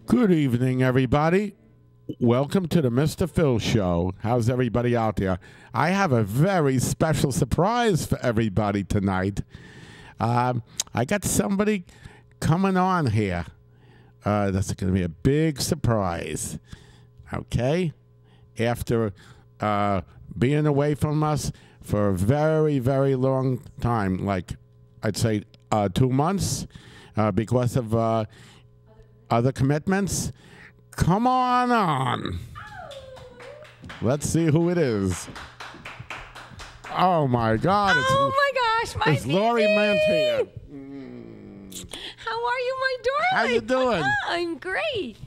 Good evening, everybody. Welcome to the Mr. Phil Show. How's everybody out there? I have a very special surprise for everybody tonight. I got somebody coming on here. That's going to be a big surprise. Okay? After being away from us for a very, very long time, like I'd say 2 months, because of other commitments. Come on. Let's see who it is. Oh my God! Oh my gosh, my it's Laure Mantia. How are you, my darling? How you doing? I'm great.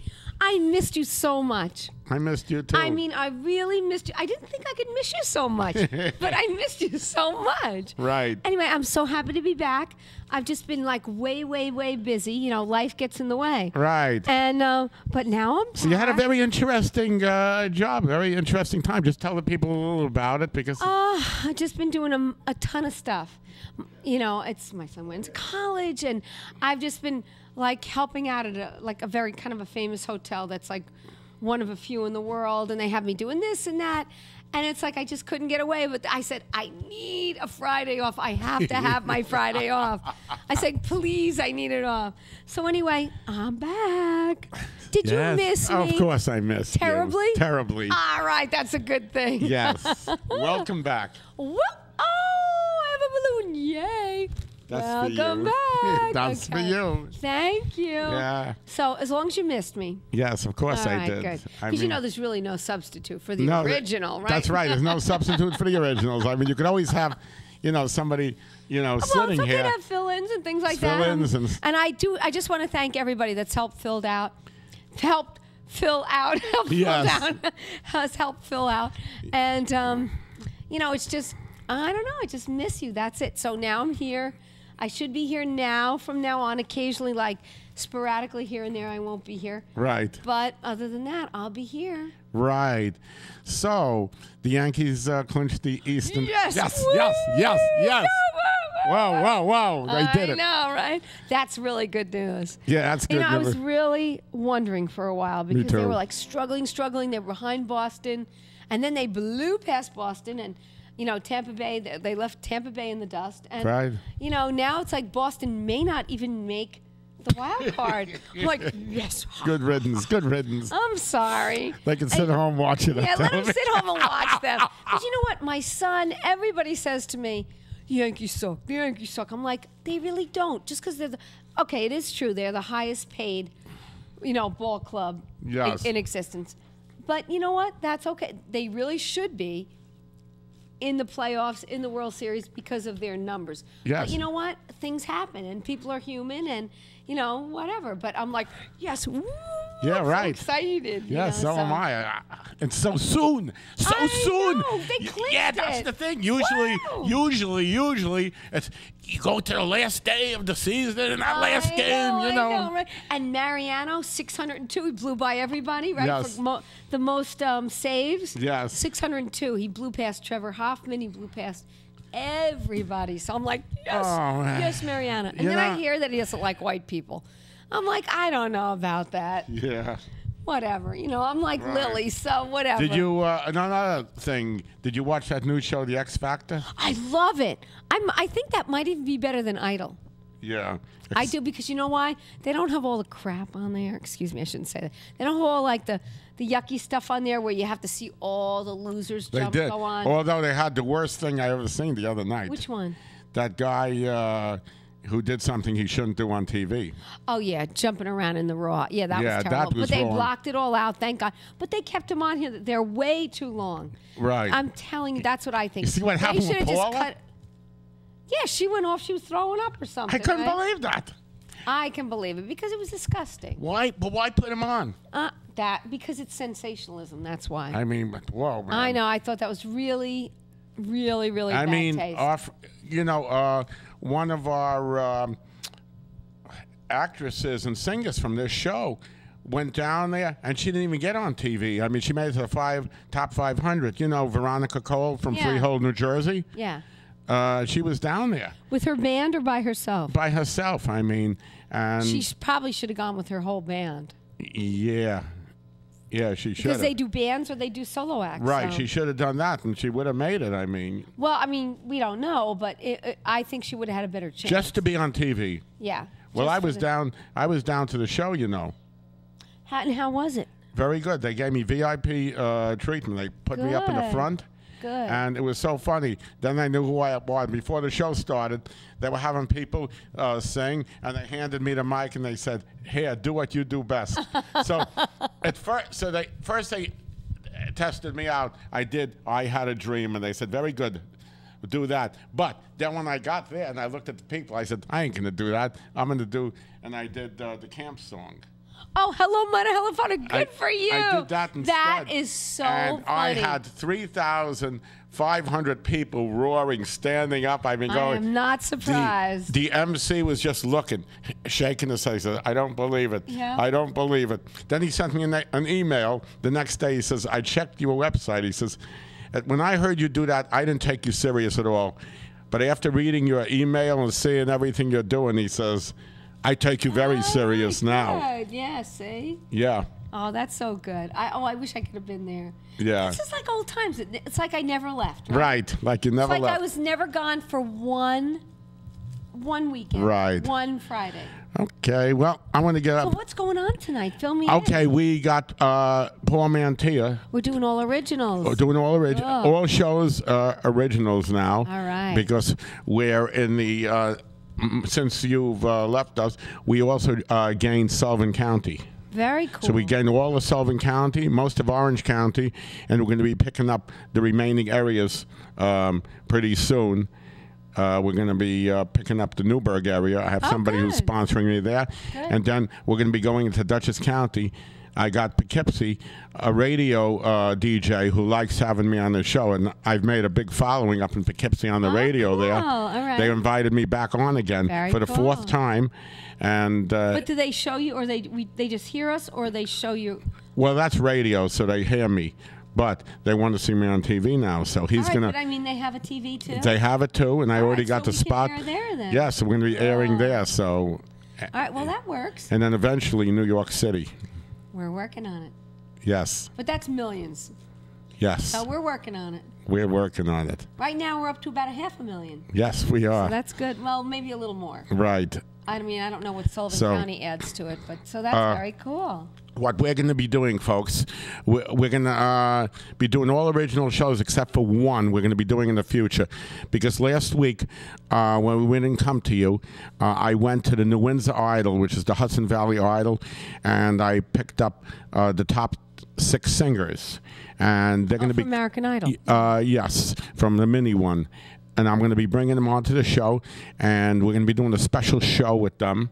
I missed you so much. I missed you too. I mean, I really missed you. I didn't think I could miss you so much, but I missed you so much. Right. Anyway, I'm so happy to be back. I've just been like way busy. You know, life gets in the way. Right. And but now I'm back. So you had a very interesting job, very interesting time. Just tell the people a little about it because. I've just been doing a ton of stuff. You know, it's my son went to college, and I've just been like helping out at a very kind of a famous hotel that's like one of a few in the world, and they have me doing this and that, and it's like I just couldn't get away. But I said, I need a Friday off. I have to have my Friday off. I said, please, I need it off. So anyway, I'm back. Did you miss me? Of course I missed you. Terribly? Terribly. All right, that's a good thing. Yes. Welcome back. Oh, I have a balloon. Yay. That's Welcome for you. back. That's for you. Thank you. Yeah. So as long as you missed me. Yes, of course All I right, did. good. I Because you mean, know there's really no substitute for the original, right? That's right. There's no substitute for the originals. I mean, you could always have, somebody, sitting here. Well, have fill-ins and things like fill-ins that. And I just want to thank everybody that's helped fill out. Yes. Has helped fill out. And, it's just, I don't know. I just miss you. That's it. So now I'm here. I should be here now, from now on, occasionally, like sporadically here and there. I won't be here. Right. But other than that, I'll be here. Right. So the Yankees clinched the Eastern. Yes. Yes. Wow. They did it. I know, right? That's really good news. Yeah, that's good. I was really wondering for a while because they were like struggling. They were behind Boston, and then they blew past Boston, and Tampa Bay. They left Tampa Bay in the dust, and right. Now it's like Boston may not even make the wild card. I'm like, yes. Good riddance. I'm sorry. They can sit home watching it. Yeah, let them sit home and watch them. But you know what? My son, everybody says to me, the Yankees suck. I'm like, they really don't. Just because okay, it is true. They're the highest paid, ball club in existence. But you know what? That's okay. They really should be in the playoffs, in the World Series because of their numbers. Yes. But you know what? Things happen, and people are human, and, whatever. But I'm like, yes, woo, yeah, I'm right. so excited. Yeah, so am I. It's so soon. I soon. Know. They clinched Yeah, that's the thing. Usually, it's you go to the last day of the season, and that last game, I know, right? And Mariano, 602, he blew by everybody, right? Yes. For the most saves. Yes. 602. He blew past Trevor Hoffman. He blew past everybody. So I'm like, yes, Mariano. And then I hear that he doesn't like white people. I'm like, I don't know about that. Yeah. Whatever. I'm like Lily, so whatever. Did you, another thing, did you watch that new show, The X Factor? I love it. I think that might even be better than Idol. Yeah. I do, because you know why? They don't have all the crap on there. Excuse me, I shouldn't say that. They don't have all like the yucky stuff on there where you have to see all the losers go on. Although they had the worst thing I ever seen the other night. Which one? That guy who did something he shouldn't do on TV. Oh, yeah, jumping around in the Raw. Yeah, that was terrible. That was but they wrong. blocked it all out, thank God. But they kept him on here. They're way too long. Right. I'm telling you, that's what I think. You see what happened with Paula? Yeah, she went off. She was throwing up or something. I couldn't believe that. I can believe it because it was disgusting. Why? But why put him on? Because it's sensationalism. That's why. I mean, whoa, man. I know. I thought that was really bad taste. One of our actresses and singers from this show went down there, and she didn't even get on TV. I mean, she made it to the top 500. Veronica Cole from Freehold, New Jersey. Yeah. She was down there. With her band or by herself? By herself, I mean. And she probably should have gone with her whole band. Yeah. Yeah, she should Because have. they do bands or they do solo acts. Right, so. she should have done that, and she would have made it, I mean. Well, I mean, we don't know, but I think she would have had a better chance. Just to be on TV. Yeah. Well, just I was down. I was down to the show, you know. How was it? Very good. They gave me VIP treatment. They put me up in the Good. front. Good. And it was so funny. Then I knew who I was. Before the show started, they were having people sing, and they handed me the mic, and they said, "Here, do what you do best." So at first, they tested me out. I had a dream, and they said, "Very good, do that." But then when I got there and I looked at the people, I said, "I ain't gonna do that. I'm gonna do," and I did the camp song. Oh, hello, Mother, hello, Father. Good for you. I did that instead. That is so and funny. I had 3,500 people roaring, standing up. I mean, going. I am not surprised. The MC was just looking, shaking his head. He said, "I don't believe it. Yeah. I don't believe it." Then he sent me an email the next day. He says, "I checked your website." He says, "When I heard you do that, I didn't take you serious at all. But after reading your email and seeing everything you're doing," he says, "I take you very serious now." Good. Yeah, see? Yeah. Oh, that's so good. I wish I could have been there. Yeah. It's just like old times. It's like I never left. Right. Like you never It's like left. I was never gone for one weekend. Right. One Friday. Okay. Well, I want to get So up. what's going on tonight? Fill me in. Okay, we got Paul Mantia. We're doing all originals. Doing all shows originals now. All right. Because we're in the since you've left us, we also gained Sullivan County. Very cool. So we gained all of Sullivan County, most of Orange County, and we're going to be picking up the remaining areas pretty soon. We're going to be picking up the Newburgh area. I have somebody who's good. sponsoring me there. Good. And then we're going to be going into Dutchess County. I got Poughkeepsie, a radio DJ who likes having me on the show, and I've made a big following up in Poughkeepsie on the radio there. All right. They invited me back on again Very for the cool. fourth time. And But do they show you, or they just hear us, or they show you? well, that's radio, so they hear me. But they want to see me on TV now, so he's All right, going but to... I mean, they have a TV too. They have it too, and I All already right, got so the we can spot. air there then. Yes, so we're going to be airing there, so... All right, well that works. And then eventually New York City. We're working on it, Yes, but that's millions. yes. So we're working on it. We're working on it. Right now, we're up to about 500,000. Yes, we are. So that's good. Well, maybe a little more. Right. I mean, I don't know what Sullivan So, County adds to it, but so that's very cool. What we're going to be doing, folks, we're going to be doing all original shows except for one we're going to be doing in the future. Because last week, when we didn't come to you, I went to the New Windsor Idol, which is the Hudson Valley Idol, and I picked up the top 6 singers. And they're going to be... American Idol. Yes, from the mini one. And I'm going to be bringing them onto the show, and we're going to be doing a special show with them.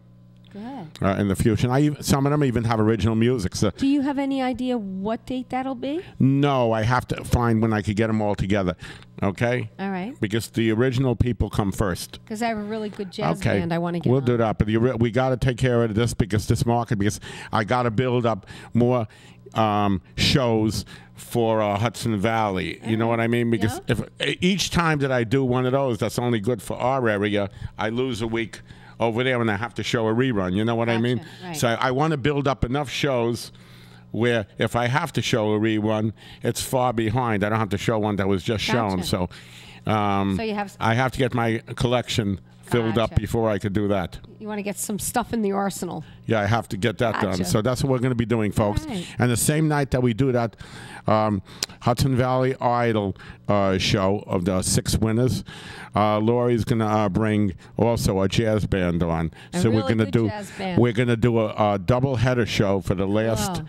Good. In the future. And some of them even have original music. So Do you have any idea what date that'll be? no, I have to find when I could get them all together. Okay? All right. Because the original people come first. Because I have a really good jazz Okay. band I want to get We'll on. do that. But we got to take care of this market, because I got to build up more shows for Hudson Valley. You know what I mean? Because if each time that I do one of those that's only good for our area, I lose a week over there and I have to show a rerun. You know what I mean? Right. So I want to build up enough shows where if I have to show a rerun, it's far behind. I don't have to show one that was just shown. Gotcha. So, So you have- I have to get my collection filled up Gotcha. before I could do that. You want to get some stuff in the arsenal. Yeah, I have to get that done. Gotcha. So that's what we're going to be doing, folks. Right. And the same night that we do that Hudson Valley Idol show of the 6 winners, Laurie's going to bring also a jazz band on. A So we're really going to good do jazz band. we're going to do a double header show for the last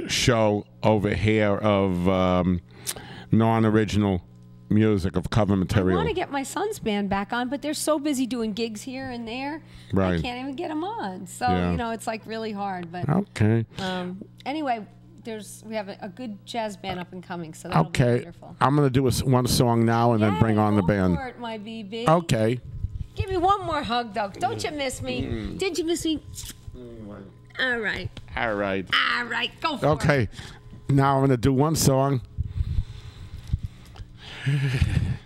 show over here of non-original music, of cover I material. want to get my son's band back on, but they're so busy doing gigs here and there. I Right. can't even get them on. So, Yeah. it's like really hard. But Okay. anyway, we have a good jazz band up and coming, so that'll be Okay. wonderful. I'm going to do one song now and then bring on the Go band. for it, my BB. Okay. Give me one more hug, though. Don't you miss me? Did you miss me? All right. All right. All right. Go for it. Okay. Now I'm going to do one song. You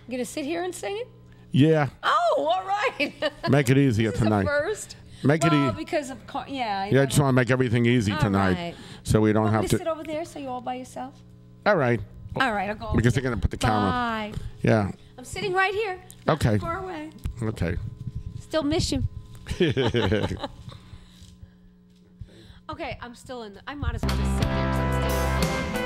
going to sit here and sing it? Yeah. Oh, all right. Make it easier This is a tonight. first. Make it Well, easy. because of Yeah, I just want to make everything easy All tonight, right. so we don't Want me have to to. sit over there so you're all by yourself? All right. All right, I'll go. Because over they're gonna there. put the camera. Bye. Yeah. I'm sitting right here. Not Okay. too far away. Okay. Still miss you. Okay, I'm still in. I might as well just sit there 'cause I'm still in the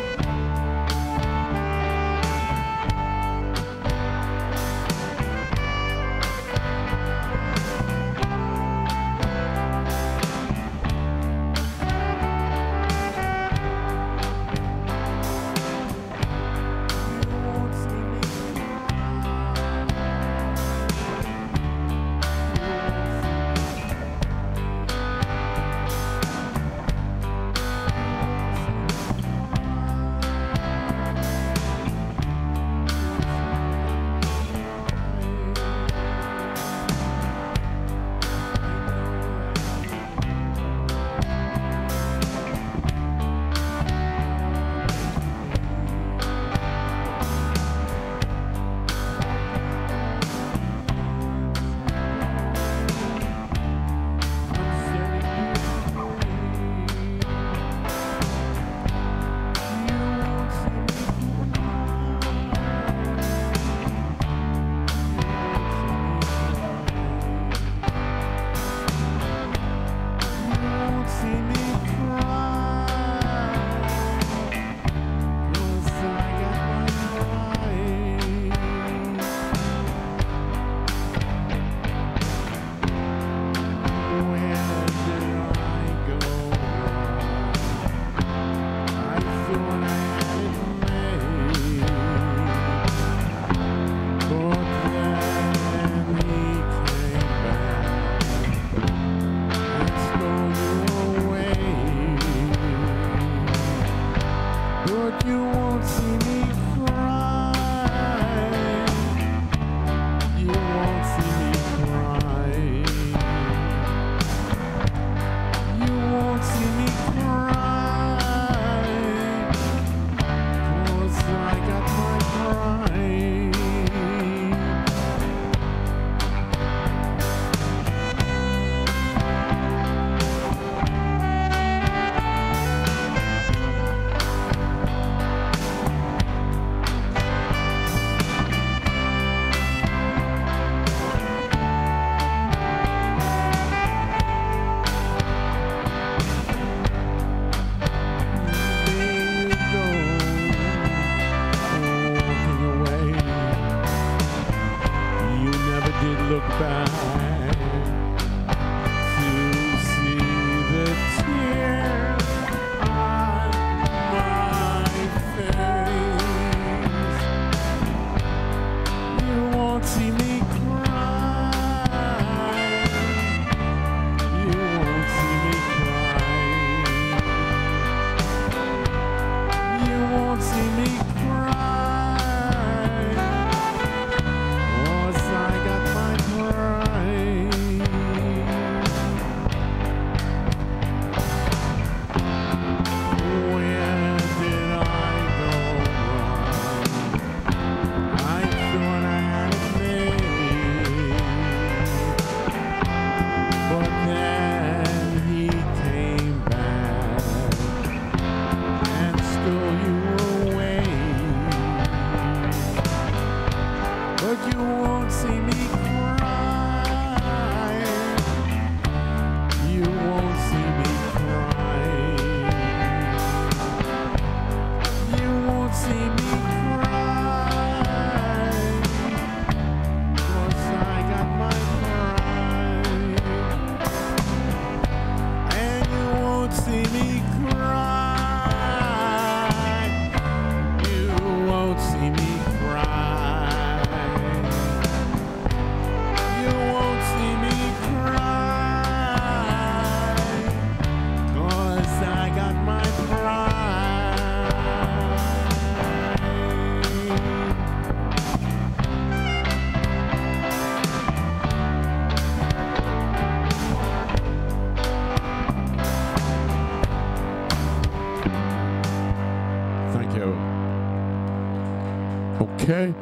Okay.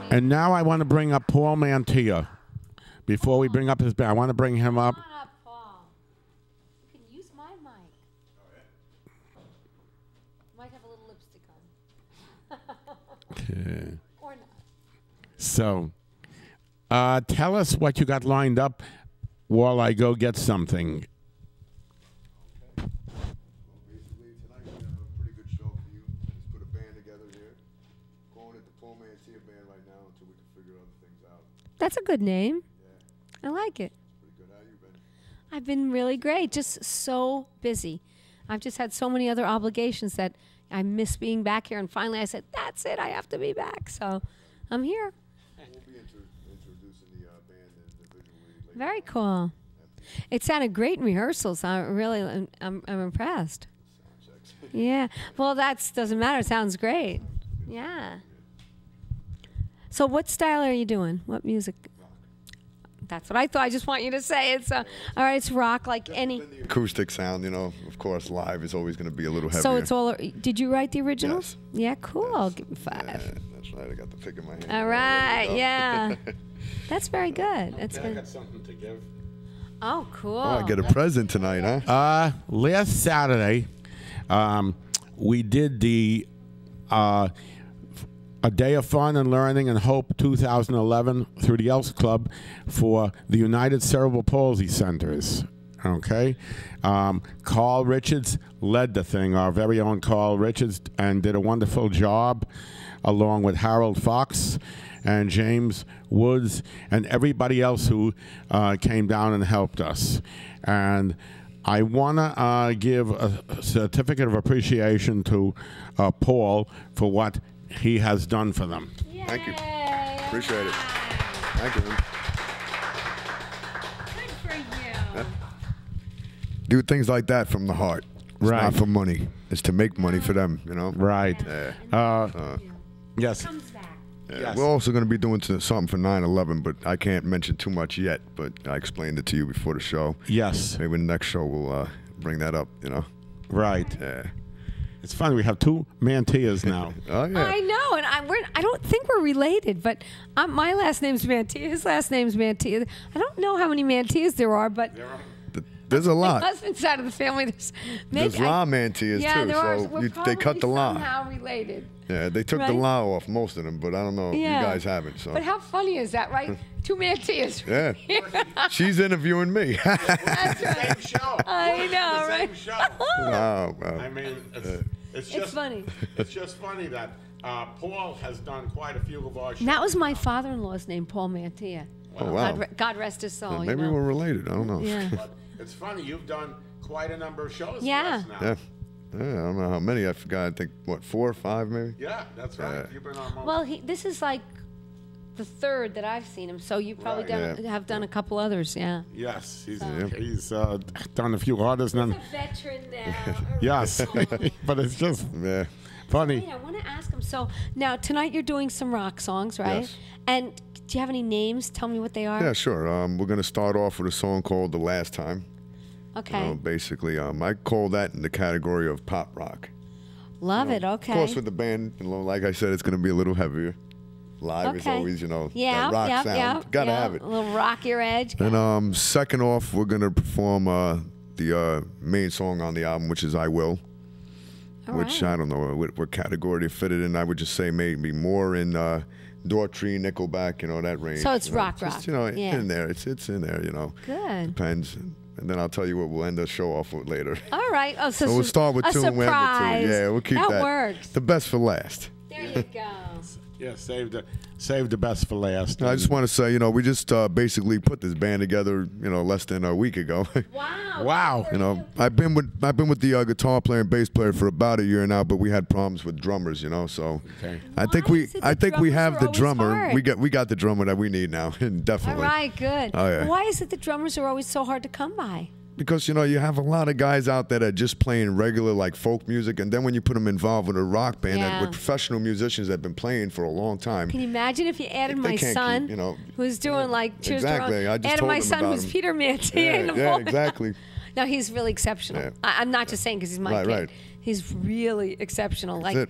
And now I want to bring up Paul Mantia. Before we bring up his band, I want to bring him up. Come on up, Or not. So, tell us what you got lined up while I go get something. Basically, tonight we have a pretty good show for you. Just put a band together here. Calling it the Mantia band right now until we can figure other things out. That's a good name. Yeah, I like it. pretty good. How you been? I've been really great. Just so busy. I've just had so many other obligations that I miss being back here. And finally I said, that's it. I have to be back. So I'm here. We'll be introducing the band individually later. Very cool. It sounded great in rehearsals. I'm impressed. Sound checks. Yeah. Well, that doesn't matter. It sounds great. Yeah. So what style are you doing? What music? That's what I thought. I just want you to say it's all right. It's rock like any. The acoustic sound, you know, of course, live is always going to be a little heavier. So it's all. Did you write the originals? Yes. Yeah. Cool. I'll give you Yeah, 5. that's right. I got the pick in my hand. All right. Yeah. That's very good. That's I good. got something to give. Oh, cool. Oh, I get a present tonight, huh? Last Saturday, we did the A Day of Fun and Learning and Hope 2011 through the Elks Club for the United Cerebral Palsy Centers. Okay? Carl Richards led the thing, our very own Carl Richards, and did a wonderful job, along with Harold Fox and James Woods and everybody else who came down and helped us. And I want to give a certificate of appreciation to Paul for what he has done for them. Thank you. Yay. Appreciate it. Thank you. Good for you. Do things like that from the heart. It's Right. not for money. It's to make money for them, you know? Right. Yeah. Yes. Comes back. Yeah. Yes. We're also going to be doing something for 9/11, but I can't mention too much yet. But I explained it to you before the show. Yes. Maybe in the next show we'll bring that up, you know? Right. Yeah. It's funny. We have 2 Mantias now. Oh, yeah. I know, and I don't think we're related, but my last name's Mantia. His last name's Mantia. I don't know how many Mantias there are, but There's a my lot. husband's side of the family, There's La Mantias, yeah, too. there are. So We're they cut the probably La. somehow related. Yeah, they took Right? the La off, most of them, but I don't know. Yeah. You guys haven't, so. But how funny is that, right? 2 Mantias. Yeah. She's interviewing me. That's right. Same show. I know, right? Same show. Wow, wow. I mean, it's just funny. It's just funny that Paul has done quite a few of our shows. And that was my father-in-law's name, Paul Mantia. Oh, wow. God rest his soul. Maybe you know? we're related. I don't know. Yeah. But it's funny. You've done quite a number of shows Yeah. for us now. Yeah. Yeah, I don't know how many. I forgot. I think, what, 4 or 5 maybe? Yeah, that's right. Yeah. You've been on most. Well, this is like the 3rd that I've seen him, so you probably Right. have done a couple others, yeah. Yes, he's Yeah. done a few artists. And then, Veteran now. yes, but it's just Yeah. funny. Wait, I want to ask him. So now tonight you're doing some rock songs, right? Yes. And do you have any names? Tell me what they are. Yeah, sure. We're going to start off with a song called The Last Time. Okay. Basically, I call that in the category of pop rock. Love it. Okay. Of course, with the band, like I said, it's going to be a little heavier. Live is always, yeah, that rock yeah, sound. yeah, Gotta yeah. have it. A little rockier edge. And second off, we're going to perform the main song on the album, which is I Will. All Which right. I don't know what category to fit it in. I would just say maybe more in Daughtry, Nickelback, that range. So it's rock, just, rock. Yeah. in there. It's in there, Good. Depends. And then I'll tell you what we'll end the show off with later. All right. Oh, so, So we'll start with a 2 and we'll end surprise. with 2. Yeah, we'll keep that. That works. The best for last. There you go. Yeah, save the best for last. I just want to say, we just basically put this band together, less than a week ago. Wow. Wow. I've been with the guitar player and bass player for about a year now, but we had problems with drummers, so Okay. I think Why we is it the I think we drummers have are the always drummer. hard? We got the drummer that we need now, All definitely. right. Good. Oh, yeah. Why is it the drummers are always so hard to come by? Because you have a lot of guys out there that are just playing regular like folk music, and then when you put them involved with a rock band Yeah. with professional musicians that have been playing for a long time. Can you imagine if you added They my can't son, keep, who's doing like cheers to Exactly. rock, I just added told my him son about who's him. Peter Mantia in the Yeah, voice. exactly. No, he's really exceptional. Yeah. I'm not just saying because he's my Right, kid. right. He's really exceptional. That's Like,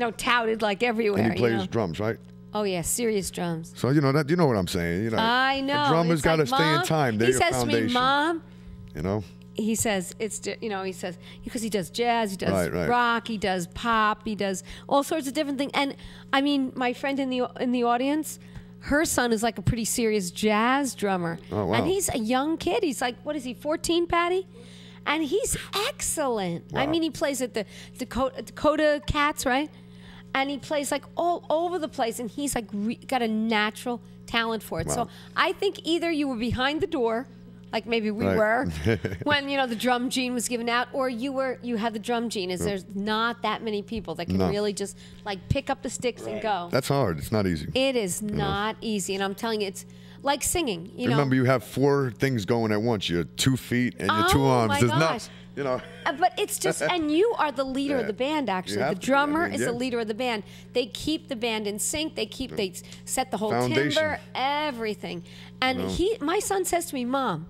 it. touted like everywhere. And he plays you know? drums, right? Oh yeah, serious drums. So you know what I'm saying. I know. The drummers It's got to like, stay in Mom, time. They're he your says foundation. to me, Mom, he says it's, he says, because he does jazz, he does Right. rock, he does pop, he does all sorts of different things. And I mean, my friend in the audience, her son is like a pretty serious jazz drummer. Oh, wow. And he's a young kid. He's like, what is he, 14, Patty? And he's excellent. Wow. I mean, he plays at the Dakota Cats, right? And he plays like all over the place. And he's like got a natural talent for it. Wow. So I think either you were behind the door, like maybe we Right. were, when the drum gene was given out, or you had the drum gene. Is there's not that many people that can No. really just like pick up the sticks and go. That's hard. It's not easy. It is not easy, and I'm telling you, it's like singing. Remember, you have 4 things going at once. Your 2 feet and your 2 Oh, arms. my There's gosh. not, But it's just, and you are the leader of the band, actually. have The to be. drummer I mean, is yeah. the leader of the band. They keep the band in sync. They set the whole Foundation. timbre, everything. And my son says to me, Mom,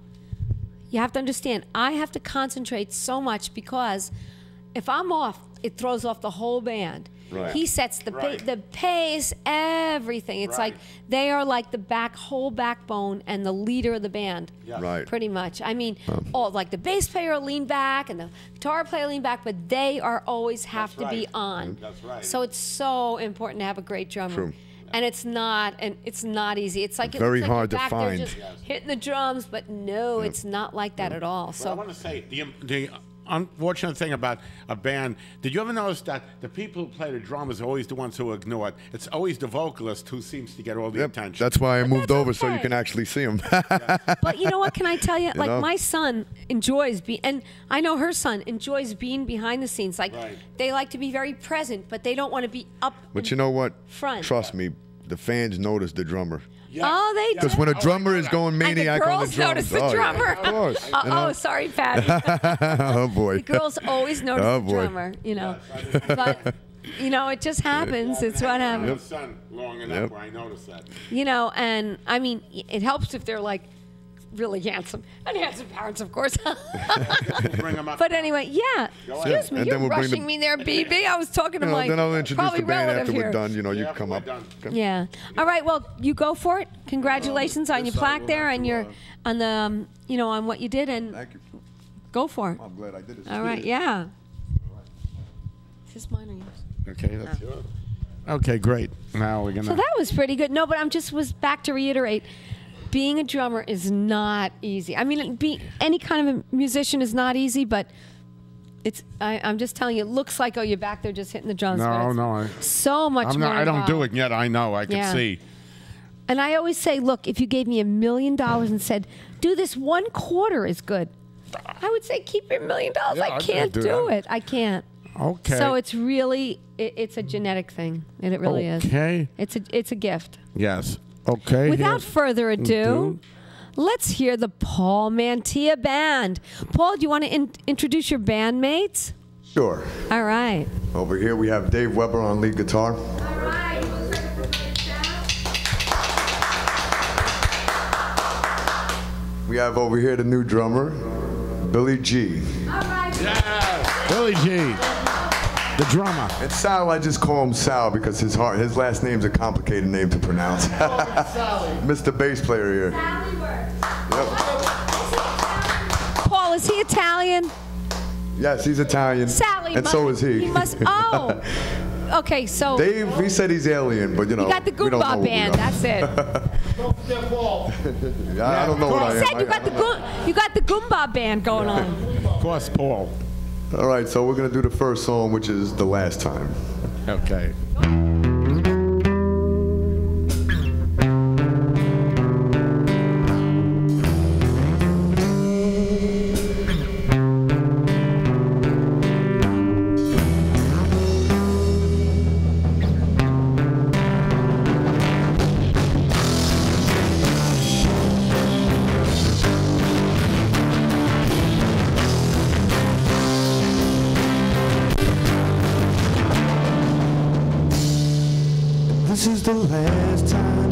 you have to understand, I have to concentrate so much because if I'm off, it throws off the whole band. Right. He sets the pace, everything. It's like they are like the whole backbone and the leader of the band. Yeah. Right. Pretty much. I mean, like the bass player will lean back and the guitar player will lean back, but they are always have to be on. That's right. So it's so important to have a great drummer. True. And it's not easy. It's like Very it looks like hard you're to back find. there just hitting the drums, but no, it's not like that at all. But I So want to say the unfortunate thing about a band. Did you ever notice that the people who play the drums are always the ones who are ignored? It's always the vocalist who seems to get all the Yep. attention. That's why I moved that's over so you okay. can actually see them. But you know what? Can I tell you? Like know? my son enjoys and I know her son enjoys being behind the scenes. Like Right. they like to be very present, but they don't want to be up. But you know what? Front. Trust me, the fans notice the drummer. Yeah. Oh, they do. Because when a Oh, I drummer know is that. going And the maniac on the girls drums, notice the oh, yeah, drummer. of course. Oh, sorry, Patty. Oh boy. The girls always notice Oh, the boy. drummer, But it just happens. It's what I happens. have a son long enough Yep. where I noticed that. And I mean, it helps if they're like really handsome. And handsome parents, of course. Bring him up. But anyway, yeah. Excuse me, And you're then we'll bring rushing the- me there, BB. I was talking to my Then I'll introduce probably the band relative after here. we're done. You Yeah, can come we're up. done. Okay. Yeah. All right. Well, you go for it. Congratulations on your this side plaque we'll there have and to, your on the on what you did, and Thank you. go for it. I'm glad I did it. All right. Yeah. Is this mine or yours? Okay, that's yours. Okay, great. Now we're gonna. So that was pretty good. No, but was back to reiterate. Being a drummer is not easy. I mean, any kind of a musician is not easy, but I'm just telling you, it looks like, you're back there just hitting the drums. but it's so much more I don't do involved. it yet. I know. I can Yeah. see. And I always say, look, if you gave me $1 million and said, do this 1/4 is good, I would say keep your $1 million. Yeah, I I'd can't do do that. it. I can't. Okay. So it's really, it's a genetic thing. And it really is. Okay. It's a gift. Yes. Okay. Without here. further ado, let's hear the Paul Mantia Band. Paul, do you want to introduce your bandmates? Sure. All right. Over here we have Dave Weber on lead guitar. All right. We have over here the new drummer, Billy G. All right. Yeah. Billy G, the drummer. And Sal, I just call him Sal because his last name's a complicated name to pronounce. Mr. Bass player here. Yep. Paul, is he Italian? Yes, he's Italian. Sally. And so is he. He must. Oh. Okay, so Dave, he said he's alien, but you got the we don't know Goomba what we band. are. That's it. Yeah, I don't know what I You am. said you got the Goomba band going on. Of course, Paul. All right, so we're going to do the first song, which is The Last Time. Okay. This is the last time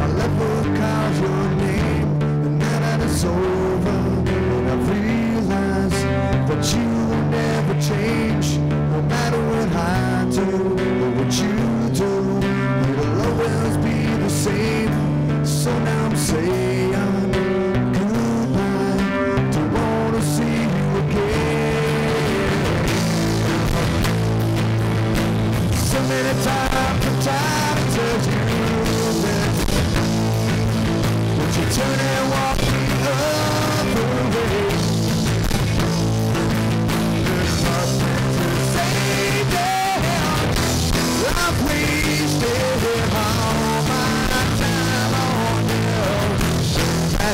I'll ever call your name. And now that it's over, and I've realized that you will never change. No matter what I do or what you do, it'll always be the same. So now I'm saying goodbye.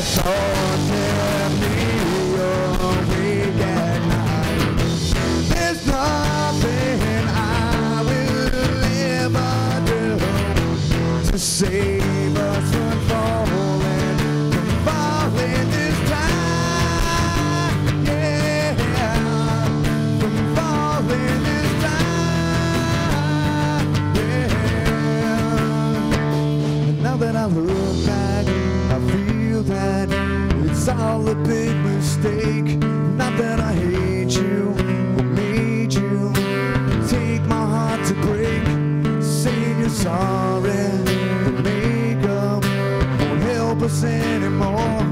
thought kept me awake at night. There's nothing I will ever do to save us from falling this time. Yeah, from falling this time. Yeah. Now that I look back, I feel that it's all a big mistake. Not that I hate you or made you take my heart to break. Saying you're sorry, but makeup won't help us anymore.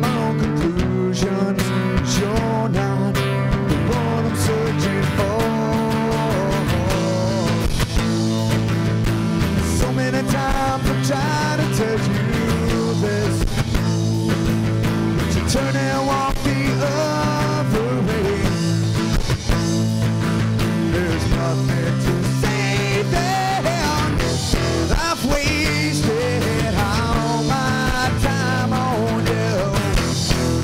My own conclusions, you're not the one I'm searching for. So many times I've tried to tell you this, but you turn and walk the other way. There's nothing to say then. I've wasted all my time on you.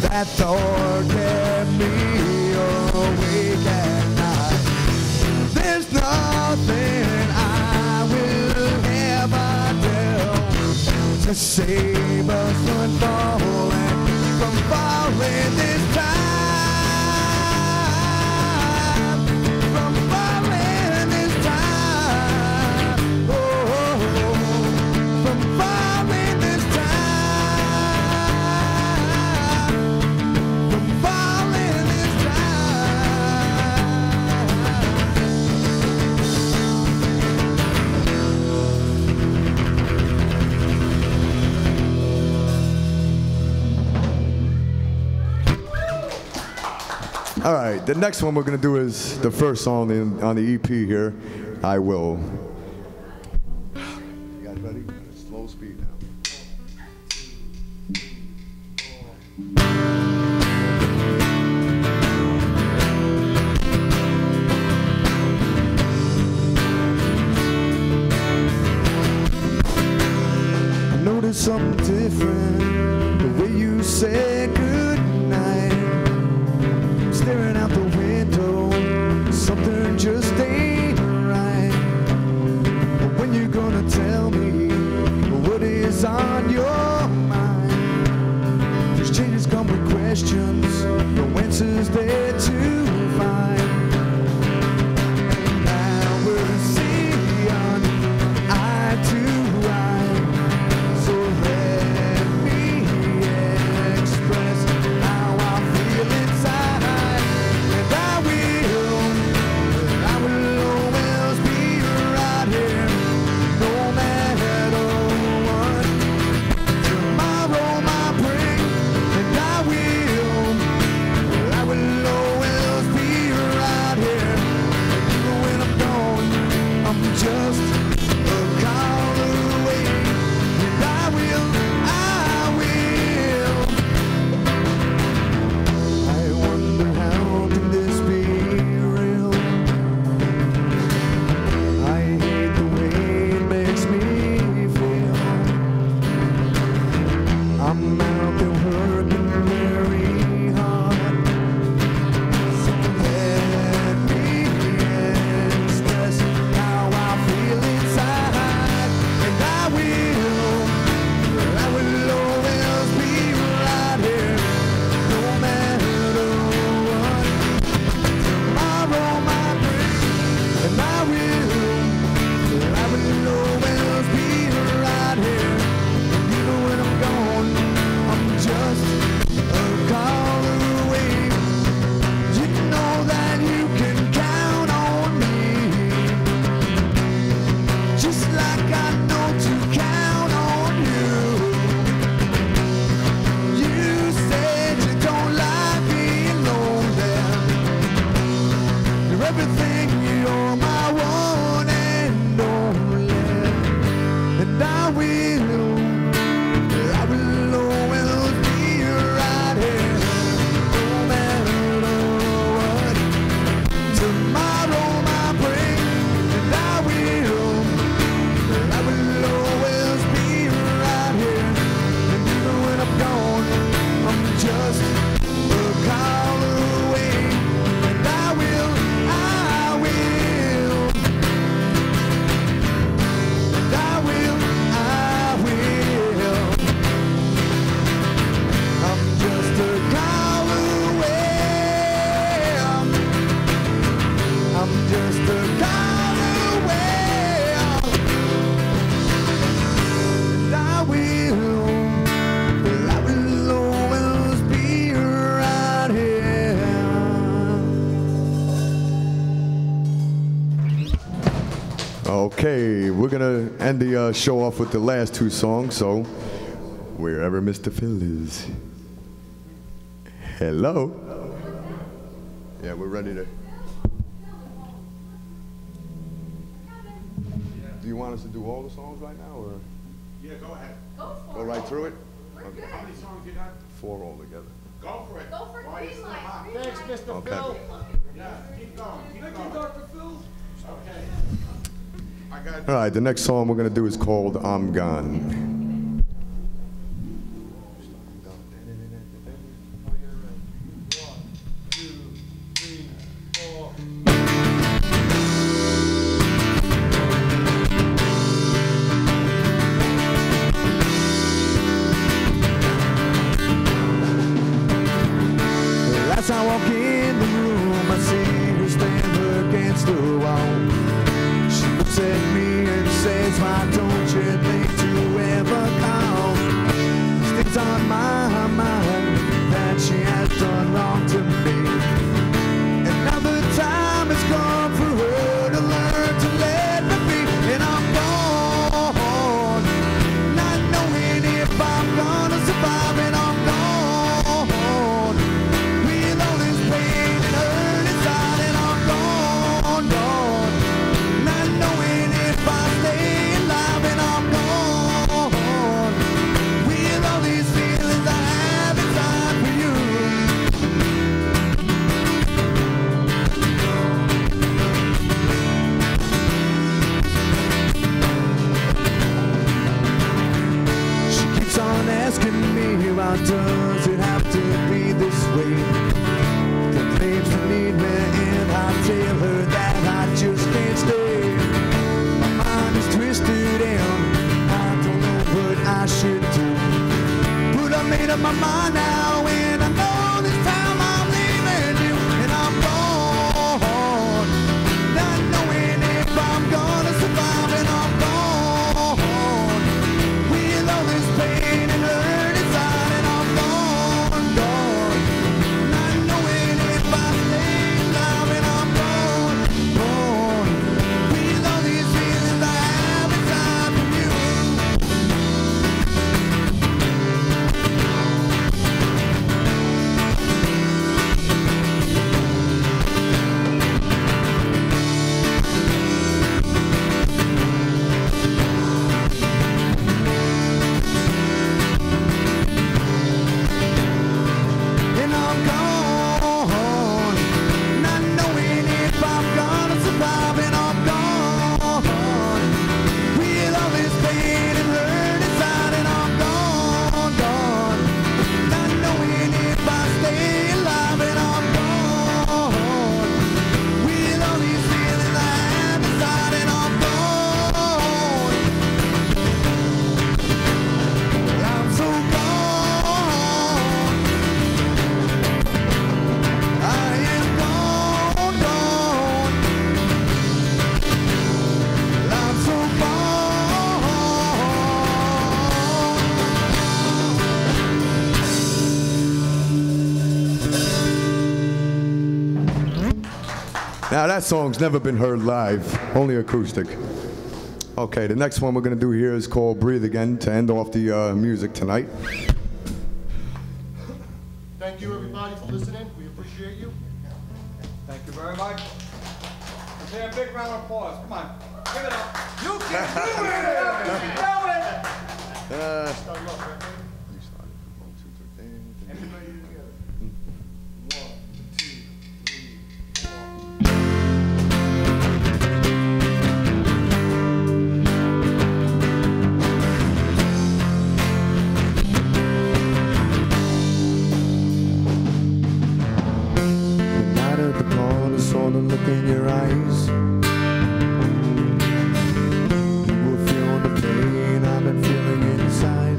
That thought kept me awake at night. There's nothing I will ever do to save us from falling this time. From falling this time. Oh, from falling this time. From falling this All right, the next one we're going to do is the first song on the EP here, I Will. You guys ready? Slow speed now. I noticed something different, the way you said goodnight. Staring out the window, something just ain't right. But when you're gonna tell me what is on your mind? These changes come with questions, no answers there to find. Now we're seeing eye to eye, so let me express how I feel inside. And I will always be right here, no matter what tomorrow might bring. And I will end the show off with the last two songs, so wherever Mr. Phil is. Hello? Yeah, we're ready to... Do you want us to do all the songs right now, or? Yeah, go ahead. Go right through it? Okay. How many songs you got? 4 altogether. Go for it. Go for Why is it so hot? Thanks, Mr. Okay. Phil. Yeah, keep going. Keep Thank you, going. Dr. Phil. Okay. I got. All right, the next song we're going to do is called I'm Gone. As I walk in the room, I see her stand against the wall. She looks at me and says, why don't you think to ever call? Things on my mind that she has done wrong to me. And now the time has come for her to learn to let me be. And I'm gone, not knowing if I'm gonna survive. And I'm gone, with all this pain and hurt inside. And I'm gone, not knowing if I stay alive. And I'm gone, with all these feelings I have inside for you. She keeps on asking me, why does it have to be this way? She claims to need me and I tell her that I just can't stay. My mind is twisted and I don't know what I should do. But I made up my mind now and I know this time I'm leaving you. And I'm gone, not knowing if I'm gonna survive. And I'm gone, with all this pain and hurt inside. And I'm gone, not knowing if I stay alive. And I'm gone, with all these feelings I have inside from you. And I'm gone, not knowing if I'm gonna survive. And I'm gone, with all this pain and hurt inside. And I'm gone, not knowing if I stay alive. And I'm gone, with all these feelings I have inside. And I'm gone, I'm so gone. I am gone, I'm so gone. Now that song's never been heard live, only acoustic. Okay, the next one we're gonna do here is called Breathe Again to end off the music tonight. Thank you, everybody, for listening. We appreciate you. Thank you very much. Let's hear a big round of applause. Come on. Give it up. You can do it! Do it! Start you off, right? You started. 1, 2, 3. Everybody together. 1, 2, 3, 4. The night at the corner saw the look in your eyes. You were feeling the pain I've been feeling inside.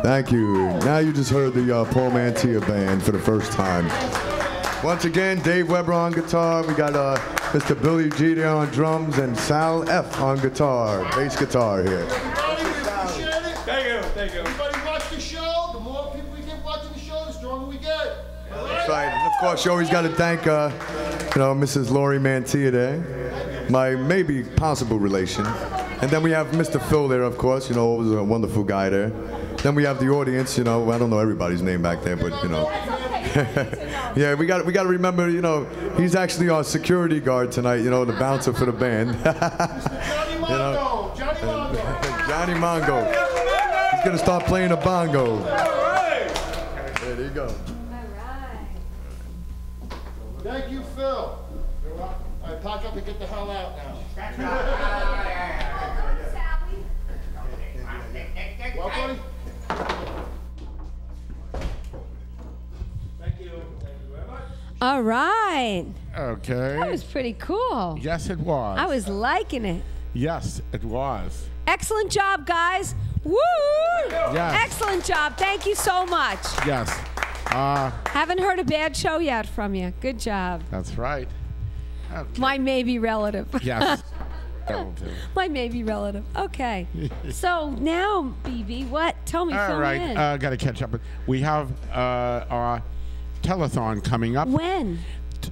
Thank you. Now you just heard the Paul Mantia band for the first time. Once again, Dave Weber on guitar. We got Mr. Billy G there on drums and Sal F on guitar, bass guitar here. Everybody, we appreciate it. Thank you, thank you. Everybody watch the show. The more people we get watching the show, the stronger we get. All That's right? right. And of course, you always got to thank, Mrs. Laure Mantia there, my maybe possible relation. And then we have Mr. Phil there, of course, always a wonderful guy there. Then we have the audience, I don't know everybody's name back there, but, Yeah, we got to remember, he's actually our security guard tonight, the bouncer for the band. Johnny Mongo. Johnny Mongo. Johnny Mongo. He's going to start playing a bongo. There you go. Thank you, Phil. You're welcome. All right, pack up and get the hell out now. Well, buddy? Thank you very much. All right. Okay. That was pretty cool. Yes, it was. I was liking it. Yes, it was. Excellent job, guys. Woo! Yes. Excellent job. Thank you so much. Yes. Haven't heard a bad show yet from you. Good job. That's right. Okay. My maybe relative. Yes. That'll do. My maybe relative. Okay. So now, BB, what? Tell me. All fill me right. in. Got to catch up. We have our telethon coming up. When?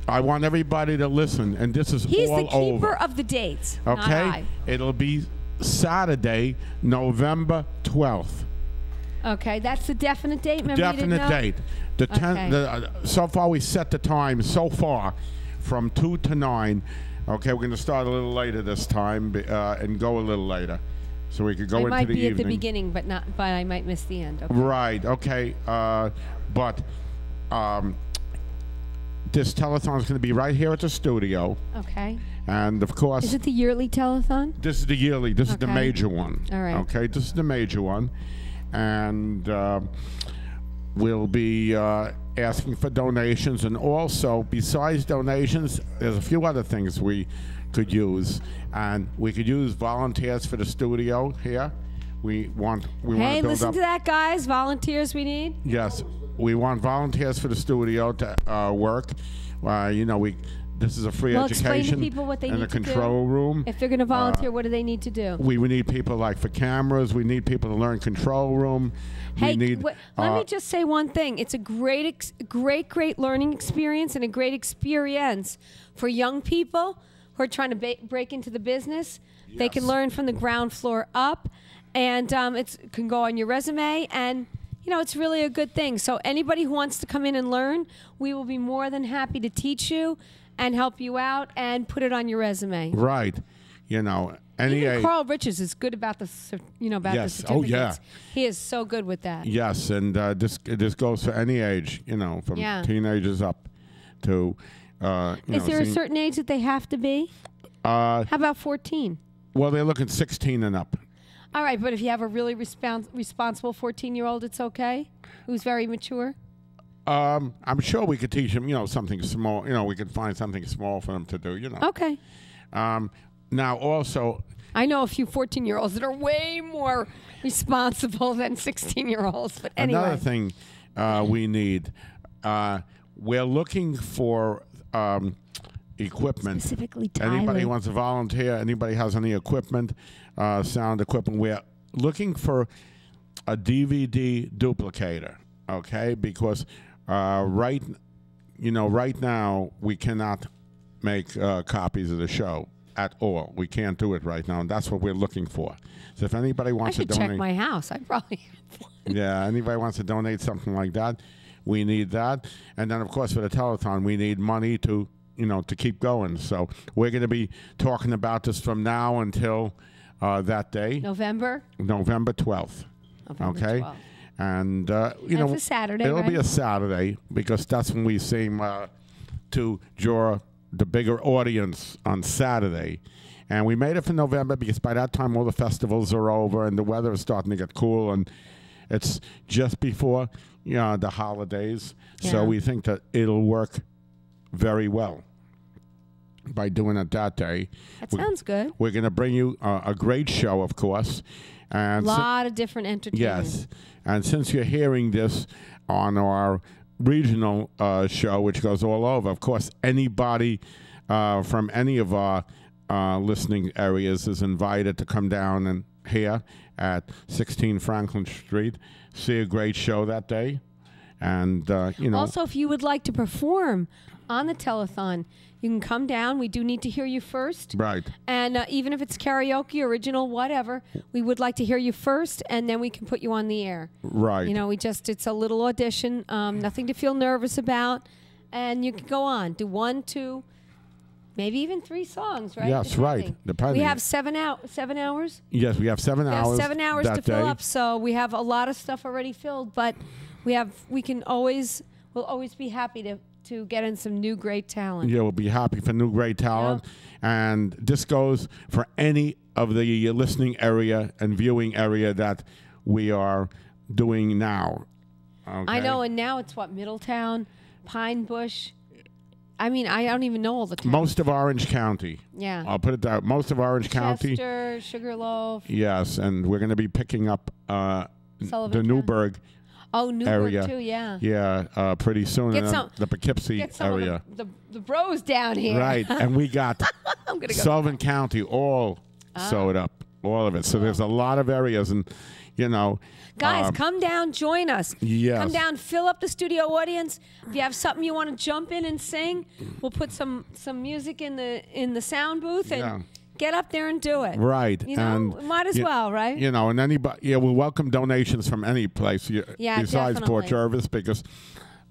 I want everybody to listen, and this is He's all the keeper over. of the dates. Not Okay? I. It'll be Saturday, November 12th. Okay, that's the definite date. Remember you didn't Definite know? date. The Okay. so far we set the time so far from 2 to 9. Okay, we're going to start a little later this time and go a little later, so we could go I into might the be evening. at the beginning, but I might miss the end. Okay. Right. Okay. But this telethon is going to be right here at the studio, Okay. and of course, Is it the yearly telethon? this is the yearly. This is the Okay. major one. All right. Okay. This is the major one, and we'll be asking for donations, and also besides donations, there's a few other things we could use, and we could use volunteers for the studio here. We want Hey, to build listen up. to that, guys. Volunteers we need. Yes, we want volunteers for the studio to work. This is a free Well, explain to education people what they in the need to do. control room. If they're going to volunteer, what do they need to do? We need people like for cameras. We need people to learn control room. Hey, we need. let me just say one thing. It's a great learning experience and a great experience for young people who are trying to break into the business. They can Yes. learn from the ground floor up, and it can go on your resume, and it's really a good thing. So anybody who wants to come in and learn, we will be more than happy to teach you and help you out and put it on your resume. Right. Any Even age. Carl Richards is good about the about Yes. the Oh, certificates. yeah. He is so good with that. Yes, and this goes for any age. From Yeah. teenagers up to. Is there a certain age that they have to be? How about 14? Well, they're looking 16 and up. All right, but if you have a really responsible 14-year-old, it's okay? Who's very mature? I'm sure we could teach them, something small. We could find something small for them to do. Okay. Now, also, I know a few 14-year-olds that are way more responsible than 16-year-olds. But anyway. another thing we need, we're looking for equipment. Specifically Anybody Tyler. wants to volunteer, anybody has any equipment, sound equipment, we're looking for a DVD duplicator, okay? Because right now we cannot make copies of the show at all. We can't do it right now, and that's what we're looking for. So if anybody I wants to should donate, check my house. I probably have one. yeah, anybody wants to donate something like that, we need that. And then, of course, for the telethon, we need money to keep going. So we're going to be talking about this from now until that day, November 12th. November Okay, 12th. and That's a Saturday, It'll be right? a Saturday because that's when we seem to draw the bigger audience on Saturday. And we made it for November because by that time all the festivals are over and the weather is starting to get cool, and it's just before the holidays. So Yeah. we think that it'll work very well. by doing it that day. That sounds good. We're going to bring you a great show, of course. A And lot of different entertainment. yes. And since you're hearing this on our regional show, which goes all over, of course, anybody from any of our listening areas is invited to come down and here at 16 Franklin Street, see a great show that day. And, Also, if you would like to perform on the telethon, you can come down. We do need to hear you first. Right. And even if it's karaoke, original, whatever, we would like to hear you first, and then we can put you on the air. Right. It's a little audition, nothing to feel nervous about. And you can go on, do 1, 2, maybe even 3 songs, right? Yes, right. Depending. We have 7 hours. Yes, we have 7 We hours. have 7 hours that to fill day. up, so we have a lot of stuff already filled. But we'll always be happy to get in some new great talent. Yeah, we'll be happy for new great talent. And this goes for any of the listening area and viewing area that we are doing now. Okay? I know, and now it's Middletown, Pine Bush. I mean, I don't even know all the towns. Most of Orange County. Yeah. I'll put it that. Most of Orange County. Chester, Sugarloaf. Yes, and we're going to be picking up the Sullivan County. Newburgh Oh, Newburgh area. too, yeah. Yeah, pretty soon. Get And some- the Poughkeepsie Get some area. of the bros down here. Right, and we got I'm gonna go. Sullivan County all sewed up, all of it. So there's a lot of areas, and Guys, come down, join us. Yes. Come down, fill up the studio audience. If you have something you want to jump in and sing, we'll put some music in the sound booth and Yeah. get up there and do it. right, And might as well, right? And anybody, we welcome donations from any place besides Port definitely. Jervis because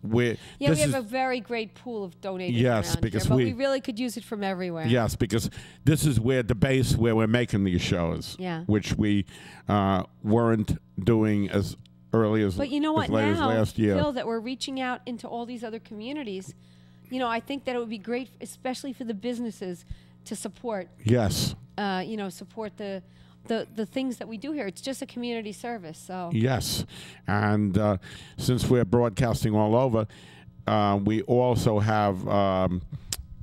we have a very great pool of donators Yes, around because here, but we- we really could use it from everywhere. Yes, because this is where the base where we're making these shows, Yeah. which we weren't doing as early as But you know what? as late as Now, last year. Phil, that we're reaching out into all these other communities, I think that it would be great, especially for the businesses, to support. Yes, Support the things that we do here. It's just a community service. So yes, and since we're broadcasting all over, we also have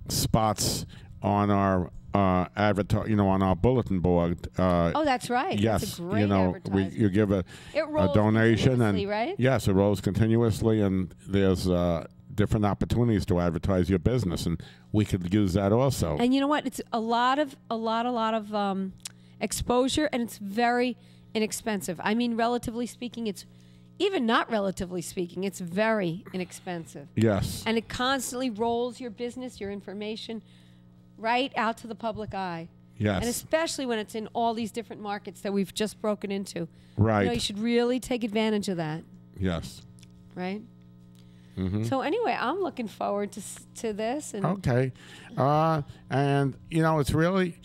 spots on our on our bulletin board. oh, that's right. Yes, That's a great advertisement. you give a rolls donation, and continuously, right? yes, it rolls continuously, and there's different opportunities to advertise your business, and we could use that also. And you know what? It's a lot of exposure, and it's very inexpensive. I mean, relatively speaking, it's even not relatively speaking, it's very inexpensive. Yes, And it constantly rolls your business, your information, right out to the public eye. yes, And especially when it's in all these different markets that we've just broken into. right, You should really take advantage of that, yes. right? Mm-hmm. So anyway, I'm looking forward to this. And Okay, and it's really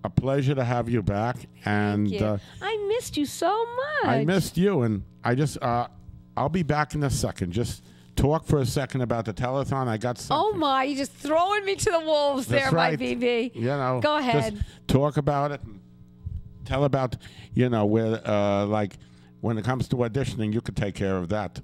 a pleasure to have you back. And Thank you. I missed you so much. I missed you, and I just I'll be back in a second. Just talk for a second about the telethon. I got something. Oh my! You're just throwing me to the wolves That's there, right. my BB. Go ahead. Just talk about it. And tell about where like when it comes to auditioning, you could take care of that.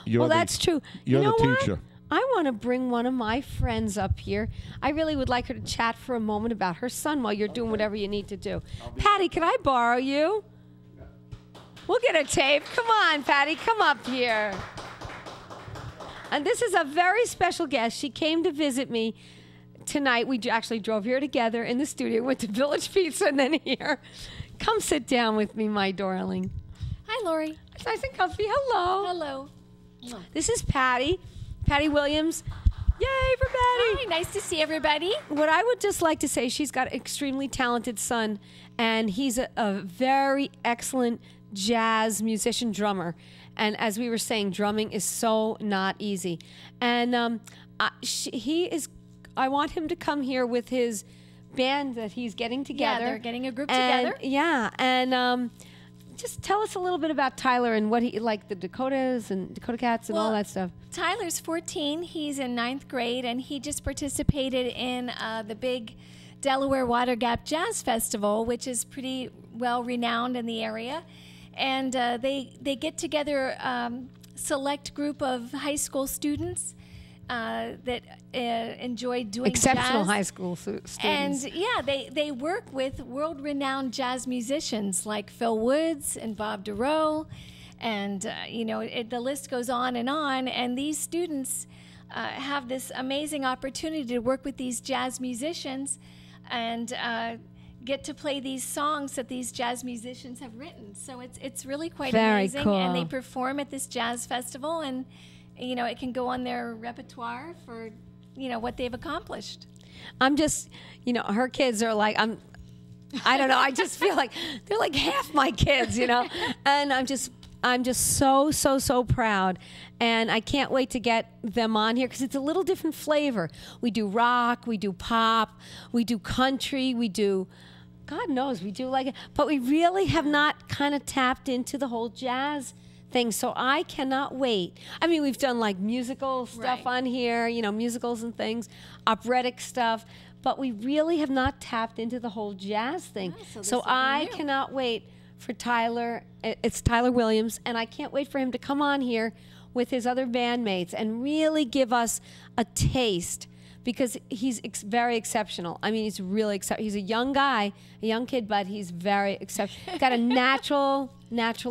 Well, that's true. You're you know the what? teacher. I want to bring one of my friends up here. I really would like her to chat for a moment about her son while you're doing whatever you need to do. Patty, can I borrow you? We'll get a tape. Come on, Patty, come up here. And this is a very special guest. She came to visit me tonight. We actually drove here together in the studio, went to Village Pizza, and then here. Come sit down with me, my darling. Hi, Lori. It's nice and comfy. Hello. Hello. This is Patty Williams. Yay for Patty. Hi, nice to see everybody. What I would just like to say, she's got an extremely talented son, and he's a very excellent jazz musician drummer. And as we were saying, drumming is so not easy. And I want him to come here with his band that he's getting together. Yeah, they're getting a group And- together. Yeah, and just tell us a little bit about Tyler and what he like the Dakotas and Dakota Cats and all Well, that stuff. Tyler's 14. He's in 9th grade, and he just participated in the big Delaware Water Gap Jazz Festival, which is pretty well renowned in the area. And they get together select group of high school students that enjoy doing Exceptional jazz. high school students. And yeah, they work with world-renowned jazz musicians like Phil Woods and Bob Dorough, and the list goes on. And these students have this amazing opportunity to work with these jazz musicians and get to play these songs that these jazz musicians have written. So it's really quite Very amazing. cool. And they perform at this jazz festival, and it can go on their repertoire for what they've accomplished. I'm just, her kids are like, I don't know. I just feel like they're like half my kids, and I'm just so proud. And I can't wait to get them on here because it's a little different flavor. We do rock, we do pop, we do country, we do, God knows, we do but we really have not kind of tapped into the whole jazz thing. So I cannot wait. I mean, we've done like musical stuff on here, musicals and things, operatic stuff, but we really have not tapped into the whole jazz thing. So I cannot wait for Tyler. It's Tyler Williams, and I can't wait for him to come on here with his other bandmates and really give us a taste, because he's very exceptional. I mean, he's really exceptional. He's a young guy, a young kid, but he's very exceptional. He's got a natural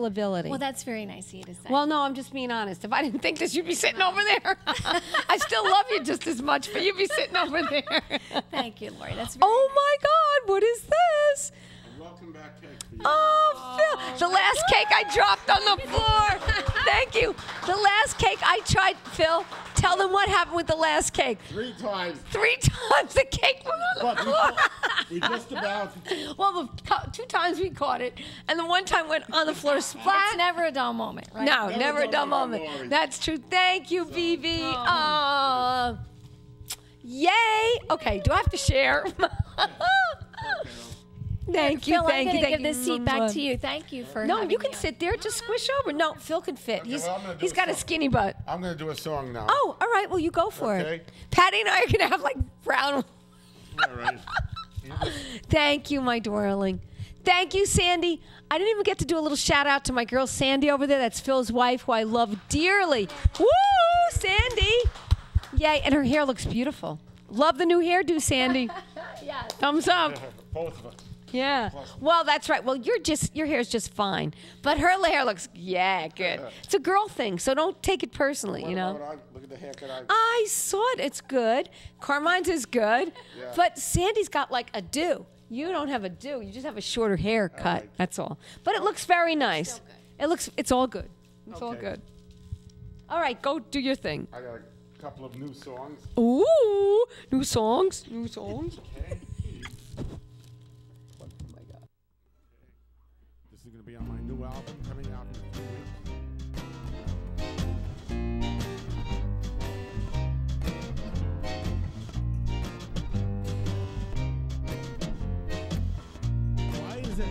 ability. Well, that's very nice of you to say. Well, no, I'm just being honest. If I didn't think this, you'd be sitting over there. I still love you just as much, but you'd be sitting over there. Thank you, Laure. That's very Oh my God, what is this? Welcome back cake for you. Oh, Phil, the last cake I dropped on the floor. Thank you. The last cake I tried, Phil, tell them what happened with the last cake. 3 times. 3 times the cake went on the But floor. we just about. Well, the 2 times we caught it, and the 1 time went on the floor splat. It's never a dull moment, right? No, never a dumb moment. Laure. That's true. Thank you, BB. Yay. Okay, do I have to share? Thank you, Phil, thank I'm you, going to thank give this you. seat back to you. Thank you for No, having you can me sit there. Just squish over. No, Phil can fit. well, I'm gonna do He's a got a song. skinny butt. I'm going to do a song now. Oh, all right. Well, you go for Okay. it. Patty and I are going to have like brown. All right. Thank you, my darling. Thank you, Sandy. I didn't even get to do a little shout out to my girl Sandy over there. That's Phil's wife, who I love dearly. Woo, Sandy. Yay, and her hair looks beautiful. Love the new hairdo, Sandy. Yes. Thumbs up. Both of us. Yeah. Well, that's right. Well, your hair's just fine, but her hair looks good. It's a girl thing, so don't take it personally. Look at the haircut I saw it. It's good. Carmine's is good, but Sandy's got like a do. You don't have a do. You just have a shorter haircut. right. That's all. But it looks very nice. It's all good. It's all Okay. good. All right, go do your thing. I got a couple of new songs. Ooh, new songs. New songs. Okay. Oh my God. This is going to be on my new album coming out in a few weeks. Why is it